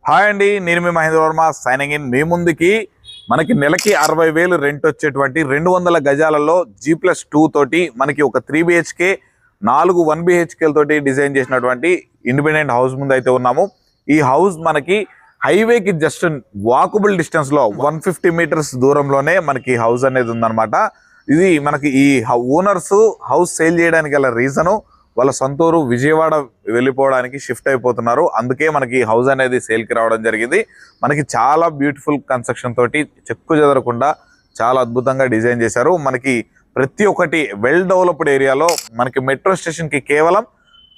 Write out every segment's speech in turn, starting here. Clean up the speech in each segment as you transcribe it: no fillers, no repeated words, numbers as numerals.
Hi అండి, నేను మీ Mahindra Varma signing in. మీ ముందుకి మనకి నెలకి 60,000 రెంట్ వచ్చేటువంటి 200 గజాలలో G+2 తోటి మనకి ఒక 3 BHK 4 1 BHK తోటి డిజైన్ చేసినటువంటి ఇండిపెండెంట్ హౌస్ ముందు అయితే ఉన్నాము. ఈ హౌస్ మనకి హైవేకి జస్ట్ వాకబుల్ డిస్టెన్స్ లో 150 మీటర్స్ దూరంలోనే మనకి హౌస్ అనేది ఉందన్నమాట. ఇది మనకి ఈ ఓనర్స్ హౌస్ సేల్ చేయడానికి గల రీజను వాళ్ళ సొంతూరు విజయవాడ వెళ్ళిపోవడానికి షిఫ్ట్ అయిపోతున్నారు. అందుకే మనకి హౌస్ అనేది సేల్కి రావడం జరిగింది. మనకి చాలా బ్యూటిఫుల్ కన్స్ట్రక్షన్ తోటి చెక్కు చెదరకుండా చాలా అద్భుతంగా డిజైన్ చేశారు. మనకి ప్రతి ఒక్కటి వెల్ డెవలప్డ్ ఏరియాలో మనకి మెట్రో స్టేషన్కి కేవలం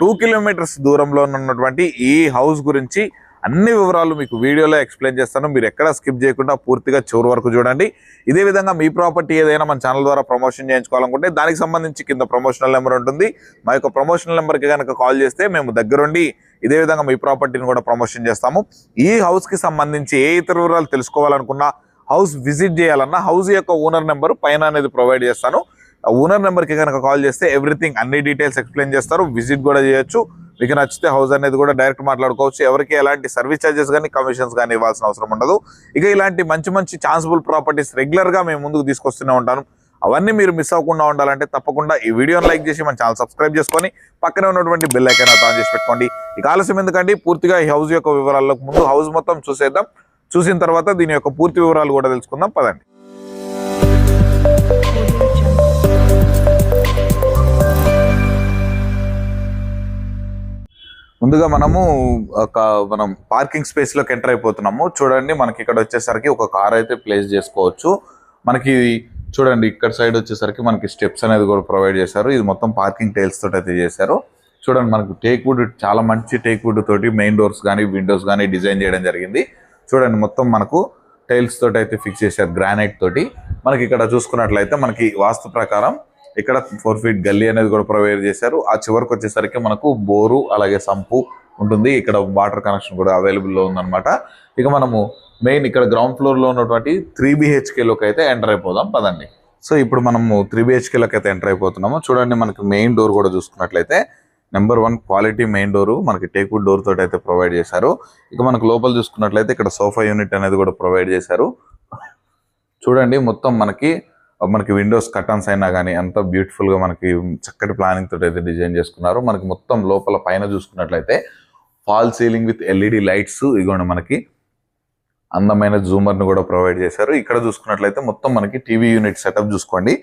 2 కిలోమీటర్స్ దూరంలో ఉన్నటువంటి ఈ హౌస్ గురించి అన్ని వివరాలు మీకు వీడియోలో ఎక్స్ప్లెయిన్ చేస్తాను. మీరు ఎక్కడ స్కిప్ చేయకుండా పూర్తిగా చివరి వరకు చూడండి. ఇదే విధంగా మీ ప్రాపర్టీ ఏదైనా మన ఛానల్ ద్వారా ప్రమోషన్ చేయించుకోవాలనుకుంటే దానికి సంబంధించి కింద ప్రమోషనల్ నెంబర్ ఉంటుంది. మా యొక్క ప్రమోషనల్ నెంబర్కి కనుక కాల్ చేస్తే మేము దగ్గరుండి ఇదే విధంగా మీ ప్రాపర్టీని కూడా ప్రమోషన్ చేస్తాము. ఈ హౌస్కి సంబంధించి ఏ ఇతర వివరాలు తెలుసుకోవాలనుకున్నా, హౌస్ విజిట్ చేయాలన్నా హౌస్ యొక్క ఓనర్ నెంబర్ పైన అనేది ప్రొవైడ్ చేస్తాను. ఓనర్ నెంబర్కి కనుక కాల్ చేస్తే ఎవ్రీథింగ్ అన్ని డీటెయిల్స్ ఎక్స్ప్లెయిన్ చేస్తారు. విజిట్ కూడా చేయొచ్చు. మీకు నచ్చితే హౌస్ అనేది కూడా డైరెక్ట్ మాట్లాడుకోవచ్చు. ఎవరికి ఎలాంటి సర్వీస్ ఛార్జెస్ కానీ కమిషన్స్ కానీ ఇవ్వాల్సిన అవసరం ఉండదు. ఇక ఇలాంటి మంచి మంచి ఛాన్సబుల్ ప్రాపర్టీస్ రెగ్యులర్గా మేము ముందుకు తీసుకొస్తూనే ఉంటాను. అవన్నీ మీరు మిస్ అవ్వకుండా ఉండాలంటే తప్పకుండా ఈ వీడియోని లైక్ చేసి మన ఛానల్ సబ్స్క్రైబ్ చేసుకొని పక్కనే ఉన్నటువంటి బెల్ ఐకాన్ ఆన్ చేసి పెట్టుకోండి. ఇక ఆలస్యం ఎందుకండి, పూర్తిగా ఈ హౌస్ యొక్క వివరాలకు ముందు హౌస్ మొత్తం చూసేద్దాం. చూసిన తర్వాత దీని యొక్క పూర్తి వివరాలు కూడా తెలుసుకుందాం. పదండి. ముందుగా మనం పార్కింగ్ స్పేస్ లోకి ఎంటర్ అయిపోతున్నాము. చూడండి, మనకి ఇక్కడ వచ్చేసరికి ఒక కార్ అయితే ప్లేస్ చేసుకోవచ్చు. మనకి చూడండి, ఇక్కడ సైడ్ వచ్చేసరికి మనకి స్టెప్స్ అనేది కూడా ప్రొవైడ్ చేశారు. ఇది మొత్తం పార్కింగ్ టైల్స్ తోటి అయితే చేశారు. చూడండి, మనకు టేక్ వుడ్, చాలా మంచి టేక్ వుడ్ తోటి మెయిన్ డోర్స్ కానీ విండోస్ కానీ డిజైన్ చేయడం జరిగింది. చూడండి, మొత్తం మనకు టైల్స్ తోటి అయితే ఫిక్స్ చేశారు, గ్రానైట్ తోటి. మనకి ఇక్కడ చూసుకున్నట్లయితే మనకి వాస్తు ప్రకారం ఇక్కడ 4 ఫీట్ గల్లీ అనేది కూడా ప్రొవైడ్ చేశారు. ఆ చివరికి వచ్చేసరికి మనకు బోరు అలాగే సంపు ఉంటుంది. ఇక్కడ వాటర్ కనెక్షన్ కూడా అవైలబుల్లో ఉందన్నమాట. ఇక మనము మెయిన్ ఇక్కడ గ్రౌండ్ ఫ్లోర్ లో ఉన్నటువంటి 3 BHK లోకి అయితే ఎంటర్ అయిపోదాం. పదండి. సో ఇప్పుడు మనము 3 BHK లోకి అయితే ఎంటర్ అయిపోతున్నాము. చూడండి, మనకి మెయిన్ డోర్ కూడా చూసుకున్నట్లయితే నెంబర్ 1 క్వాలిటీ మెయిన్ డోర్ మనకి టేక్వుడ్ డోర్ తోటి అయితే ప్రొవైడ్ చేశారు. ఇక మనకు లోపల చూసుకున్నట్లయితే ఇక్కడ సోఫా యూనిట్ అనేది కూడా ప్రొవైడ్ చేశారు. చూడండి, మొత్తం మనకి విండోస్ కర్టన్స్ అయినా కానీ అంత బ్యూటిఫుల్ గా మనకి చక్కటి ప్లానింగ్ తోటి అయితే డిజైన్ చేసుకున్నారు. మనకి మొత్తం లోపల పైన చూసుకున్నట్లయితే fall ceiling with LED lights, ఇదిగోండి మనకి అందమైన జూమర్ ను కూడా ప్రొవైడ్ చేశారు. ఇక్కడ చూసుకున్నట్లయితే మొత్తం మనకి టీవీ యూనిట్ సెటప్ చూసుకోండి,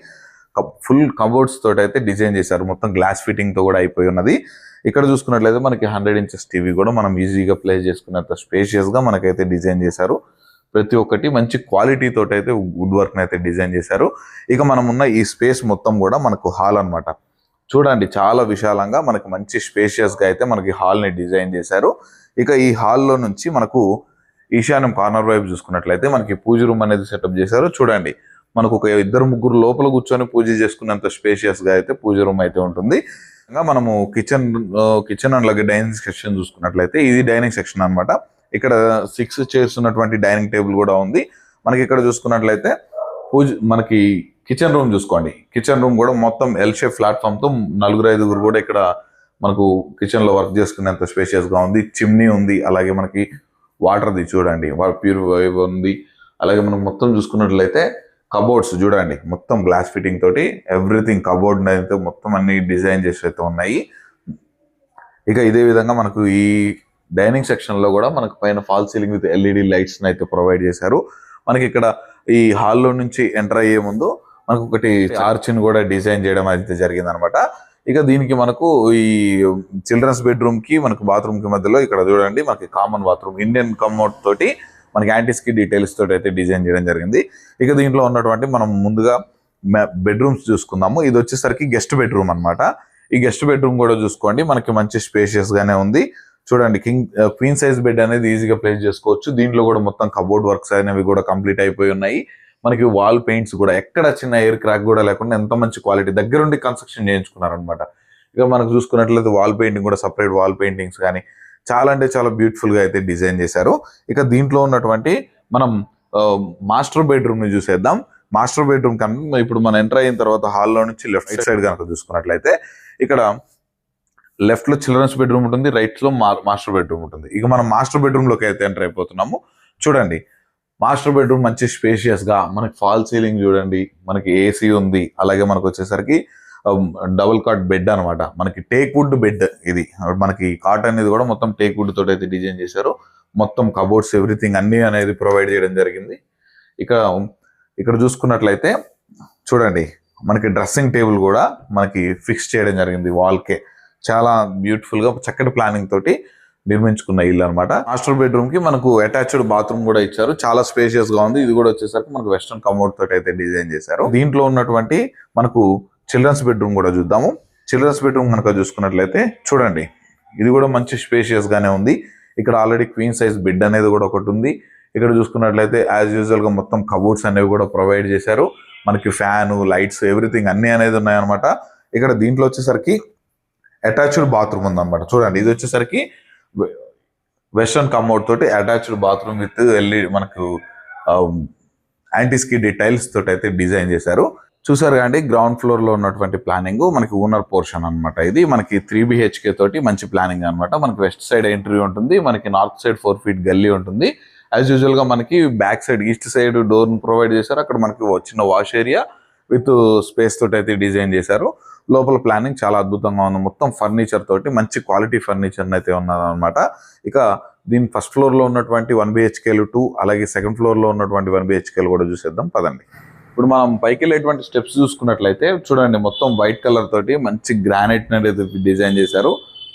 ఫుల్ కబోర్డ్స్ తోటి అయితే డిజైన్ చేశారు. మొత్తం గ్లాస్ ఫిట్టింగ్ తో కూడా అయిపోయి ఉన్నది. ఇక్కడ చూసుకున్నట్లయితే మనకి 100 ఇంచెస్ టీవీ కూడా మనం ఈజీగా ప్లేస్ చేసుకున్నంత స్పేషియస్ గా మనకైతే డిజైన్ చేశారు. ప్రతి ఒక్కటి మంచి క్వాలిటీ తోటి అయితే వుడ్ వర్క్ అయితే డిజైన్ చేశారు. ఇక మనం ఉన్న ఈ స్పేస్ మొత్తం కూడా మనకు హాల్ అన్నమాట. చూడండి, చాలా విశాలంగా మనకి మంచి స్పేషియస్ గా అయితే మనకి హాల్ ని డిజైన్ చేశారు. ఇక ఈ హాల్లో నుంచి మనకు ఈశాన్యం కార్నర్ వైపు చూసుకున్నట్లయితే మనకి పూజ రూమ్ అనేది సెటప్ చేశారు. చూడండి, మనకు ఒక 2-3 లోపల కూర్చొని పూజ చేసుకున్నంత స్పేషియస్ గా అయితే పూజ రూమ్ అయితే ఉంటుంది. ఇంకా మనము కిచెన్ అలాగే డైనింగ్ సెక్షన్ చూసుకున్నట్లయితే ఇది డైనింగ్ సెక్షన్ అన్నమాట. ఇక్కడ 6 చైర్స్ ఉన్నటువంటి డైనింగ్ టేబుల్ కూడా ఉంది. మనకి ఇక్కడ చూసుకున్నట్లయితే మనకి కిచెన్ రూమ్ చూసుకోండి. కిచెన్ రూమ్ కూడా మొత్తం ఎల్ షేప్ ప్లాట్ఫామ్ తో 4-5 కూడా ఇక్కడ మనకు కిచెన్ లో వర్క్ చేసుకునేంత స్పేషియస్ గా ఉంది. చిమ్నీ ఉంది, అలాగే మనకి వాటర్ది చూడండి ప్యూరిఫై ఉంది. అలాగే మనం మొత్తం చూసుకున్నట్లయితే కబోర్డ్స్ చూడండి, మొత్తం గ్లాస్ ఫిట్టింగ్ తోటి ఎవ్రీథింగ్ కబోర్డ్ అయితే మొత్తం అన్ని డిజైన్ చేసి అయితే ఉన్నాయి. ఇక ఇదే విధంగా మనకు ఈ డైనింగ్ సెక్షన్ లో కూడా మనకు పైన fall ceiling with LED lights అయితే ప్రొవైడ్ చేశారు. మనకి ఇక్కడ ఈ హాల్లో నుంచి ఎంటర్ అయ్యే ముందు మనకు ఒకటి ఆర్చిని కూడా డిజైన్ చేయడం అయితే జరిగింది అనమాట. ఇక దీనికి మనకు ఈ చిల్డ్రన్స్ బెడ్రూమ్ కి మనకు బాత్రూమ్ కి మధ్యలో ఇక్కడ చూడండి మనకి కామన్ బాత్రూమ్ ఇండియన్ కమోడ్ తోటి మనకి యాంటిస్కి డీటెయిల్స్ తోటి అయితే డిజైన్ చేయడం జరిగింది. ఇక దీంట్లో ఉన్నటువంటి మనం ముందుగా బెడ్రూమ్స్ చూసుకుందాము. ఇది వచ్చేసరికి గెస్ట్ బెడ్రూమ్ అనమాట. ఈ గెస్ట్ బెడ్రూమ్ కూడా చూసుకోండి, మనకి మంచి స్పేషియస్ గానే ఉంది. చూడండి, క్వీన్ సైజ్ బెడ్ అనేది ఈజీగా ప్లేస్ చేసుకోవచ్చు. దీంట్లో కూడా మొత్తం కబోర్డ్ వర్క్స్ అనేవి కూడా కంప్లీట్ అయిపోయి ఉన్నాయి. మనకి వాల్ పెయింట్స్ కూడా ఎక్కడ చిన్న ఎయిర్ క్రాక్ కూడా లేకుండా ఎంత మంచి క్వాలిటీ దగ్గరుండి కన్స్ట్రక్షన్ చేయించుకున్నారనమాట. ఇక మనకు చూసుకున్నట్లయితే వాల్ పెయింటింగ్ కూడా సపరేట్ వాల్ పెయింటింగ్స్ కానీ చాలా అంటే చాలా బ్యూటిఫుల్ గా అయితే డిజైన్ చేశారు. ఇక దీంట్లో ఉన్నటువంటి మనం మాస్టర్ బెడ్రూమ్ ని చూసేద్దాం. మాస్టర్ బెడ్రూమ్ కన్నా ఇప్పుడు మనం ఎంటర్ అయిన తర్వాత హాల్లో నుంచి లెఫ్ట్ సైడ్ కనుక చూసుకున్నట్లయితే ఇక్కడ లెఫ్ట్ లో చిల్డ్రన్స్ బెడ్రూమ్ ఉంటుంది, రైట్ లో మాస్టర్ బెడ్రూమ్ ఉంటుంది. ఇక మనం మాస్టర్ బెడ్రూమ్ లోకి అయితే ఎంటర్ అయిపోతున్నాము. చూడండి మాస్టర్ బెడ్రూమ్ మంచి స్పేషియస్ గా మనకి ఫాల్ సీలింగ్ చూడండి, మనకి ఏసీ ఉంది, అలాగే మనకు వచ్చేసరికి డబుల్ కాట్ బెడ్ అనమాట. మనకి టేక్ వుడ్ బెడ్ ఇది, మనకి కాట్ అనేది కూడా మొత్తం టేక్ వుడ్ తోటి అయితే డిజైన్ చేశారు. మొత్తం కబోర్డ్స్ ఎవ్రీథింగ్ అన్ని అనేది ప్రొవైడ్ చేయడం జరిగింది. ఇక్కడ చూసుకున్నట్లయితే చూడండి మనకి డ్రెస్సింగ్ టేబుల్ కూడా మనకి ఫిక్స్ చేయడం జరిగింది వాల్కే. చాలా బ్యూటిఫుల్ గా చక్కటి ప్లానింగ్ తోటి నిర్మించుకున్న ఇల్లు అనమాట. మాస్టర్ బెడ్రూమ్ కి మనకు అటాచ్డ్ బాత్రూమ్ కూడా ఇచ్చారు, చాలా స్పేషియస్ గా ఉంది. ఇది కూడా వచ్చేసరికి మనకు వెస్టర్న్ కమోడ్ తోటి అయితే డిజైన్ చేశారు. దీంట్లో ఉన్నటువంటి మనకు చిల్డ్రన్స్ బెడ్రూమ్ కూడా చూద్దాము. చిల్డ్రన్స్ బెడ్రూమ్ కనుక చూసుకున్నట్లయితే చూడండి ఇది కూడా మంచి స్పేషియస్ గానే ఉంది. ఇక్కడ ఆల్రెడీ క్వీన్ సైజ్ బెడ్ అనేది కూడా ఒకటి ఉంది. ఇక్కడ చూసుకున్నట్లయితే యాజ్ యూజువల్ గా మొత్తం కబోర్డ్స్ అనేవి కూడా ప్రొవైడ్ చేశారు. మనకి ఫ్యాన్, లైట్స్ ఎవ్రీథింగ్ అన్ని అనేది ఉన్నాయన్నమాట. ఇక్కడ దీంట్లో వచ్చేసరికి అటాచ్డ్ బాత్రూమ్ ఉందన్నమాట. చూడండి ఇది వచ్చేసరికి వెస్టర్న్ కమోడ్ తోటి అటాచ్డ్ బాత్రూమ్ విత్ మనకు యాంటీ స్కిడ్ టైల్స్ తోటి అయితే డిజైన్ చేశారు. చూసారు కానీ గ్రౌండ్ ఫ్లోర్ లో ఉన్నటువంటి ప్లానింగ్ మనకి ఓనర్ పోర్షన్ అనమాట. ఇది మనకి 3 BHK తోటి మంచి ప్లానింగ్ అనమాట. మనకి వెస్ట్ సైడ్ ఎంట్రీ ఉంటుంది, మనకి నార్త్ సైడ్ 4 feet గల్లీ ఉంటుంది. యాజ్ యూజువల్ గా మనకి back side east side door provide చేశారు. అక్కడ మనకి చిన్న వాష్ ఏరియా విత్ స్పేస్ తోటి అయితే డిజైన్ చేశారు. లోపల ప్లానింగ్ చాలా అద్భుతంగా ఉంది. మొత్తం ఫర్నిచర్ తోటి మంచి క్వాలిటీ ఫర్నిచర్ అయితే ఉన్నదన్నమాట. ఇక దీని ఫస్ట్ ఫ్లోర్ లో ఉన్నటువంటి 1 BHKలు 2, అలాగే సెకండ్ ఫ్లోర్ లో ఉన్నటువంటి 1 BHKలు కూడా చూసేద్దాం పదండి. ఇప్పుడు మనం పైకి వెళ్ళేటువంటి స్టెప్స్ చూసుకున్నట్లయితే చూడండి మొత్తం వైట్ కలర్ తోటి మంచి గ్రానైట్ అనేది డిజైన్ చేశారు.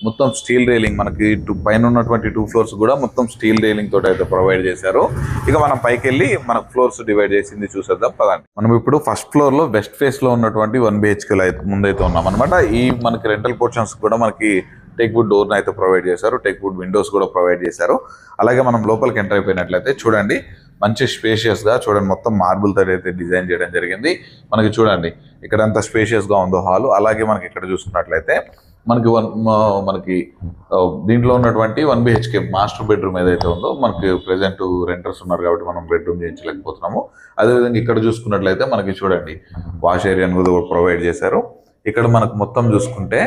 మొత్తం స్టీల్ రైలింగ్ మనకి పైన ఉన్నటువంటి 2 floors కూడా మొత్తం స్టీల్ రైలింగ్ తోటి అయితే ప్రొవైడ్ చేశారు. ఇక మనం పైకి వెళ్ళి మన ఫ్లోర్స్ డివైడ్ చేసింది చూసేద్దాం పదండి. మనం ఇప్పుడు ఫస్ట్ ఫ్లోర్ లో వెస్ట్ ఫేస్ లో ఉన్నటువంటి 1 BHK ముందైతే ఉన్నాం అనమాట. ఈ మనకి రెంటల్ పోర్షన్స్ కూడా మనకి టేక్ వుడ్ డోర్ అయితే ప్రొవైడ్ చేశారు, టేక్ వుడ్ విండోస్ కూడా ప్రొవైడ్ చేశారు. అలాగే మనం లోపలికి ఎంటర్ అయిపోయినట్లయితే చూడండి మంచి స్పేషియస్ గా చూడండి మొత్తం మార్బుల్ తోటి అయితే డిజైన్ చేయడం జరిగింది. మనకి చూడండి ఇక్కడ ఎంత స్పేషియస్ గా ఉందో హాల్. అలాగే మనకి ఇక్కడ చూసుకున్నట్లయితే మనకి దీంట్లో ఉన్నటువంటి 1 BHK మాస్టర్ బెడ్రూమ్ ఏదైతే ఉందో మనకి ప్రెసెంట్ రెంటర్స్ ఉన్నారు కాబట్టి మనం బెడ్రూమ్ చేయించలేకపోతున్నాము. అదేవిధంగా ఇక్కడ చూసుకున్నట్లయితే మనకి చూడండి వాష్ ఏరియా కూడా ప్రొవైడ్ చేశారు. ఇక్కడ మనకు మొత్తం చూసుకుంటే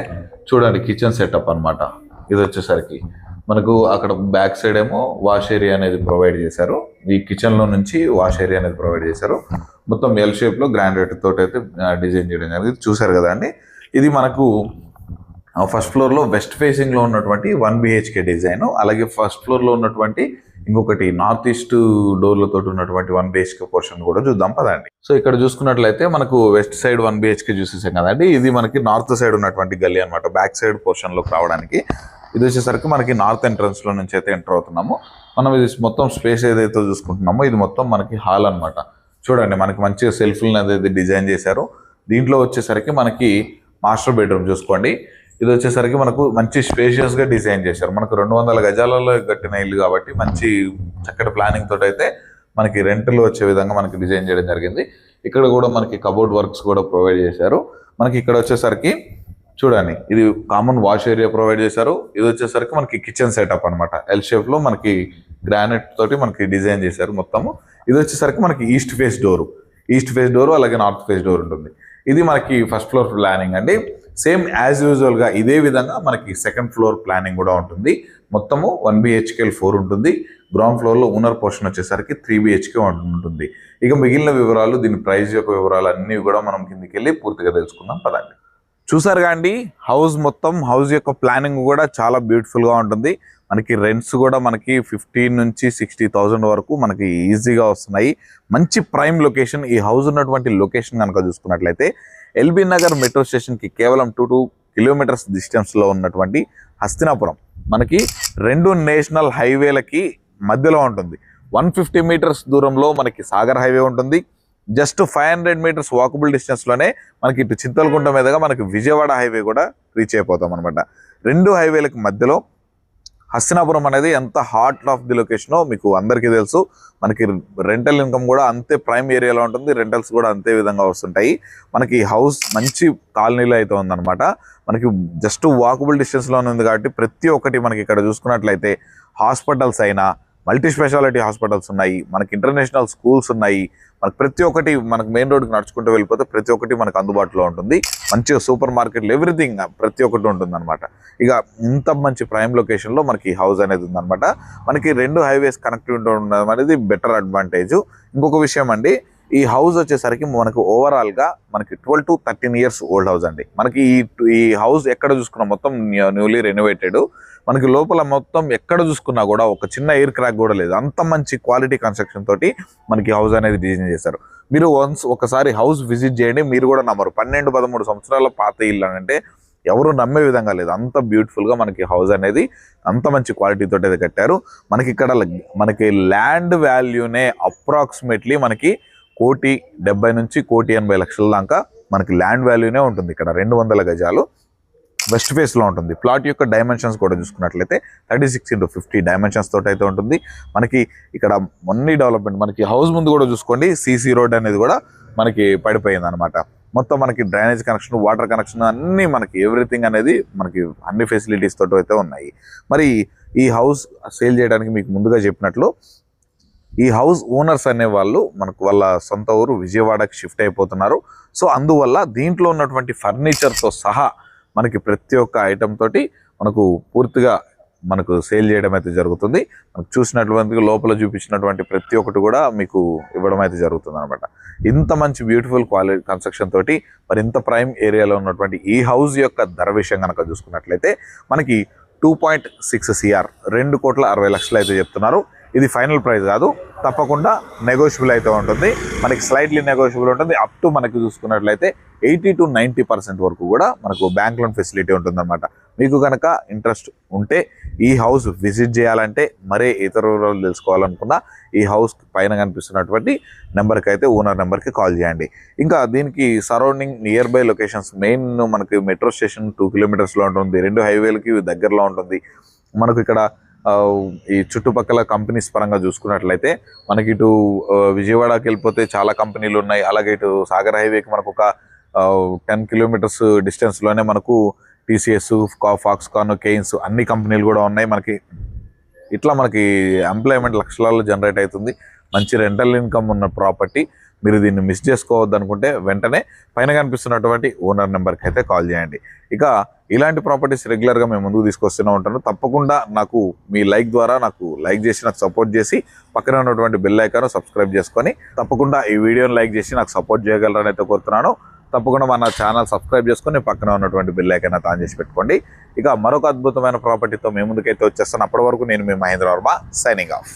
చూడండి కిచెన్ సెటప్ అన్నమాట. ఇది వచ్చేసరికి మనకు అక్కడ బ్యాక్ సైడ్ ఏమో వాష్ ఏరియా అనేది ప్రొవైడ్ చేశారు. ఈ కిచెన్ లో నుంచి వాష్ ఏరియా అనేది ప్రొవైడ్ చేశారు. మొత్తం ఎల్ షేప్ లో గ్రానైట్ తోటి అయితే డిజైన్ చేయడం జరిగింది. చూసారు కదా అండి, ఇది మనకు ఫస్ట్ ఫ్లోర్ లో వెస్ట్ ఫేసింగ్ లో ఉన్నటువంటి 1 BHK డిజైన్. అలాగే ఫస్ట్ ఫ్లోర్ లో ఉన్నటువంటి ఇంకొకటి నార్త్ ఈస్ట్ డోర్లతో ఉన్నటువంటి 1 BHK పోర్షన్ కూడా చూద్దాం పదండి. సో ఇక్కడ చూసుకున్నట్లయితే మనకు వెస్ట్ సైడ్ 1 BHK చూసేసాం కదండి. ఇది మనకి నార్త్ సైడ్ ఉన్నటువంటి గల్లీ అనమాట. బ్యాక్ సైడ్ పోర్షన్ లోకి రావడానికి ఇది వచ్చేసరికి మనకి నార్త్ ఎంట్రన్స్ లో నుంచి అయితే ఎంటర్ అవుతున్నాము. మనం ఇది మొత్తం స్పేస్ ఏదైతే చూసుకుంటున్నామో ఇది మొత్తం మనకి హాల్ అనమాట. చూడండి మనకి మంచిగా సెల్ఫ్లను అనేది డిజైన్ చేశారు. దీంట్లో వచ్చేసరికి మనకి మాస్టర్ బెడ్రూమ్ చూసుకోండి. ఇది వచ్చేసరికి మనకు మంచి స్పేషియస్ గా డిజైన్ చేశారు. మనకు 200 గజాలలో కట్టిన ఇల్లు కాబట్టి మంచి చక్కటి ప్లానింగ్ తోటి అయితే మనకి రెంట్లు వచ్చే విధంగా మనకి డిజైన్ చేయడం జరిగింది. ఇక్కడ కూడా మనకి కబోర్డ్ వర్క్స్ కూడా ప్రొవైడ్ చేశారు. మనకి ఇక్కడ వచ్చేసరికి చూడండి ఇది కామన్ వాష్ ఏరియా ప్రొవైడ్ చేశారు. ఇది వచ్చేసరికి మనకి కిచెన్ సెటప్ అనమాట. ఎల్ షేప్ లో మనకి గ్రానైట్ తోటి మనకి డిజైన్ చేశారు మొత్తము. ఇది వచ్చేసరికి మనకి ఈస్ట్ ఫేస్ డోర్ అలాగే నార్త్ ఫేస్ డోర్ ఉంటుంది. ఇది మనకి ఫస్ట్ ఫ్లోర్ ప్లానింగ్ అండి. సేమ్ యాజ్ యూజువల్ గా ఇదే విధంగా మనకి సెకండ్ ఫ్లోర్ ప్లానింగ్ కూడా ఉంటుంది. మొత్తము 1 BHK 4 ఉంటుంది. గ్రౌండ్ ఫ్లోర్ లో ఓనర్ పోర్షన్ వచ్చేసరికి 3 BHK ఉంటుంది. ఇక మిగిలిన వివరాలు దీని ప్రైస్ యొక్క వివరాలు అన్ని కూడా మనం కిందికి వెళ్ళి పూర్తిగా తెలుసుకుందాం పదండి. చూసారుగా అండి హౌస్ యొక్క ప్లానింగ్ కూడా చాలా బ్యూటిఫుల్ గా ఉంటుంది. మనకి రెంట్స్ కూడా మనకి 15 నుంచి 60,000 వరకు మనకి ఈజీగా వస్తున్నాయి. మంచి ప్రైమ్ లొకేషన్. ఈ హౌస్ ఉన్నటువంటి లొకేషన్ కనుక చూసుకున్నట్లయితే ఎల్బీ నగర్ మెట్రో స్టేషన్ కి కేవలం 2 kilometers డిస్టెన్స్ లో ఉన్నటువంటి హస్తినాపురం మనకి 2 నేషనల్ హైవేలకి మధ్యలో ఉంటుంది. 150 meters దూరంలో మనకి సాగర్ హైవే ఉంటుంది. జస్ట్ 500 meters వాకబుల్ డిస్టెన్స్ లోనే మనకి ఇటు చింతలకుంట మీదుగా మనకి విజయవాడ హైవే కూడా రీచ్ అయిపోతాం అనమాట. 2 హైవేలకు మధ్యలో హస్తినాపురం అనేది ఎంత హార్ట్ ఆఫ్ ది లొకేషనో మీకు అందరికీ తెలుసు. మనకి రెంటల్ ఇన్కమ్ కూడా అంతే ప్రైమ్ ఏరియాలో ఉంటుంది. రెంటల్స్ కూడా అంతే విధంగా వస్తుంటాయి. మనకి హౌస్ మంచి కాలనీలో అయితే ఉందన్నమాట. మనకి జస్ట్ వాకబుల్ డిస్టెన్స్లోనే ఉంది కాబట్టి ప్రతి ఒక్కటి మనకి ఇక్కడ చూసుకున్నట్లయితే హాస్పిటల్స్ అయినా మల్టీ స్పెషాలిటీ హాస్పిటల్స్ ఉన్నాయి, మనకి ఇంటర్నేషనల్ స్కూల్స్ ఉన్నాయి, మనకు ప్రతి ఒక్కటి మనకు మెయిన్ రోడ్కి నడుచుకుంటూ వెళ్ళిపోతే ప్రతి ఒక్కటి మనకు అందుబాటులో ఉంటుంది. మంచిగా సూపర్ మార్కెట్లు ఎవ్రీథింగ్ ప్రతి ఒక్కటి ఉంటుంది అనమాట. ఇక ఇంత మంచి ప్రైమ్ లొకేషన్లో మనకి హౌస్ అనేది ఉందన్నమాట. మనకి 2 హైవేస్ కనెక్టివిటీ ఉండడం అనేది బెటర్ అడ్వాంటేజ్. ఇంకొక విషయం అండి, ఈ హౌస్ వచ్చేసరికి మనకు ఓవరాల్గా మనకి 12 to 13 ఇయర్స్ ఓల్డ్ హౌస్ అండి. మనకి ఈ హౌస్ ఎక్కడ చూసుకున్నా మొత్తం న్యూలీ రెనోవేటెడ్. మనకి లోపల మొత్తం ఎక్కడ చూసుకున్నా కూడా ఒక చిన్న ఎయిర్ క్రాక్ కూడా లేదు. అంత మంచి క్వాలిటీ కన్స్ట్రక్షన్ తోటి మనకి హౌస్ అనేది డిజైన్ చేశారు. మీరు ఒకసారి హౌస్ విజిట్ చేయండి, మీరు కూడా నమ్మరు. 12-13 సంవత్సరాల పాత ఇల్లు అంటే ఎవరు నమ్మే విధంగా లేదు. అంత బ్యూటిఫుల్గా మనకి హౌస్ అనేది అంత మంచి క్వాలిటీతో అయితే కట్టారు. మనకి ఇక్కడ మనకి ల్యాండ్ వాల్యూనే అప్రాక్సిమేట్లీ మనకి 1,70 నుంచి 1,80 దాకా మనకి ల్యాండ్ వాల్యూనే ఉంటుంది. ఇక్కడ 200 గజాలు వెస్ట్ ఫేస్లో ఉంటుంది. ప్లాట్ యొక్క డైమెన్షన్స్ కూడా చూసుకున్నట్లయితే 36x50 డైమెన్షన్స్ తోటి అయితే ఉంటుంది. మనకి ఇక్కడ మొన్నీ డెవలప్మెంట్, మనకి హౌస్ ముందు కూడా చూసుకోండి, సీసీ రోడ్ అనేది కూడా మనకి పడిపోయింది అనమాట. మొత్తం మనకి డ్రైనేజ్ కనెక్షన్, వాటర్ కనెక్షన్ అన్నీ మనకి ఎవ్రీథింగ్ అనేది మనకి అన్ని ఫెసిలిటీస్ తోటి అయితే ఉన్నాయి. మరి ఈ హౌస్ సేల్ చేయడానికి మీకు ముందుగా చెప్పినట్లు ఈ హౌస్ ఓనర్స్ అనే వాళ్ళు మనకు వాళ్ళ సొంత ఊరు విజయవాడకి షిఫ్ట్ అయిపోతున్నారు. సో అందువల్ల దీంట్లో ఉన్నటువంటి ఫర్నిచర్తో సహా మనకి ప్రతి ఒక్క ఐటమ్ తోటి మనకు పూర్తిగా మనకు సేల్ చేయడం అయితే జరుగుతుంది. మనకు చూసినటువంటి లోపల చూపించినటువంటి ప్రతి ఒక్కటి కూడా మీకు ఇవ్వడం అయితే జరుగుతుంది అనమాట. ఇంత మంచి బ్యూటిఫుల్ క్వాలిటీ కన్స్ట్రక్షన్ తోటి మరి ఇంత ప్రైమ్ ఏరియాలో ఉన్నటువంటి ఈ హౌస్ యొక్క ధర విషయం కనుక చూసుకున్నట్లయితే మనకి 2.6 CR 2,60,00,000 అయితే చెప్తున్నారు. ఇది ఫైనల్ ప్రైస్ కాదు, తప్పకుండా నెగోషియబుల్ అయితే ఉంటుంది. మనకి స్లైట్లీ నెగోషియబుల్ ఉంటుంది. అప్ టు మనకి చూసుకున్నట్లయితే 80 to 90% వరకు కూడా మనకు బ్యాంక్ లోన్ ఫెసిలిటీ ఉంటుందన్నమాట. మీకు కనుక ఇంట్రెస్ట్ ఉంటే ఈ హౌస్ విజిట్ చేయాలంటే, మరే ఇతర వివరాలు తెలుసుకోవాలనుకున్నా ఈ హౌస్ పైన కనిపిస్తున్నటువంటి నెంబర్కి అయితే ఓనర్ నెంబర్కి కాల్ చేయండి. ఇంకా దీనికి surrounding near by locations, main మనకి మెట్రో స్టేషన్ 2 కిలోమీటర్స్లో ఉంటుంది, 2 హైవేలకి దగ్గరలో ఉంటుంది. మనకు ఇక్కడ ఈ చుట్టుపక్కల కంపెనీస్ పరంగా చూసుకున్నట్లయితే మనకి ఇటు విజయవాడకి వెళ్ళిపోతే చాలా కంపెనీలు ఉన్నాయి. అలాగే ఇటు సాగర్ హైవేకి మనకు ఒక 10 కిలోమీటర్స్ డిస్టెన్స్లోనే మనకు TCS, ఫాక్స్కాన్, కెయిన్స్ అన్ని కంపెనీలు కూడా ఉన్నాయి. మనకి ఇట్లా మనకి ఎంప్లాయ్మెంట్ లక్షలలో జనరేట్ అవుతుంది. మంచి రెంటల్ ఇన్కమ్ ఉన్న ప్రాపర్టీ. మీరు దీన్ని మిస్ చేసుకోవద్దు అనుకుంటే వెంటనే పైన కనిపిస్తున్నటువంటి ఓనర్ నెంబర్కి అయితే కాల్ చేయండి. ఇక ఇలాంటి ప్రాపర్టీస్ రెగ్యులర్గా మేము ముందుకు తీసుకొస్తూనే ఉంటాను. తప్పకుండా నాకు మీ లైక్ ద్వారా నాకు లైక్ చేసి నాకు సపోర్ట్ చేసి పక్కన ఉన్నటువంటి బెల్ ఐకాన్ సబ్స్క్రైబ్ చేసుకొని తప్పకుండా ఈ వీడియోని లైక్ చేసి నాకు సపోర్ట్ చేయగలరని అయితే కోరుతున్నాను. తప్పకుండా మన ఛానల్ సబ్స్క్రైబ్ చేసుకొని పక్కన ఉన్నటువంటి బెల్ ఐకాన్ అయితే ఆన్ చేసి పెట్టుకోండి. ఇక మరొక అద్భుతమైన ప్రాపర్టీతో మేము ముందుకైతే వచ్చేస్తాను. అప్పటి వరకు నేను మీ మహేంద్ర వర్మ, సైనింగ్ ఆఫ్.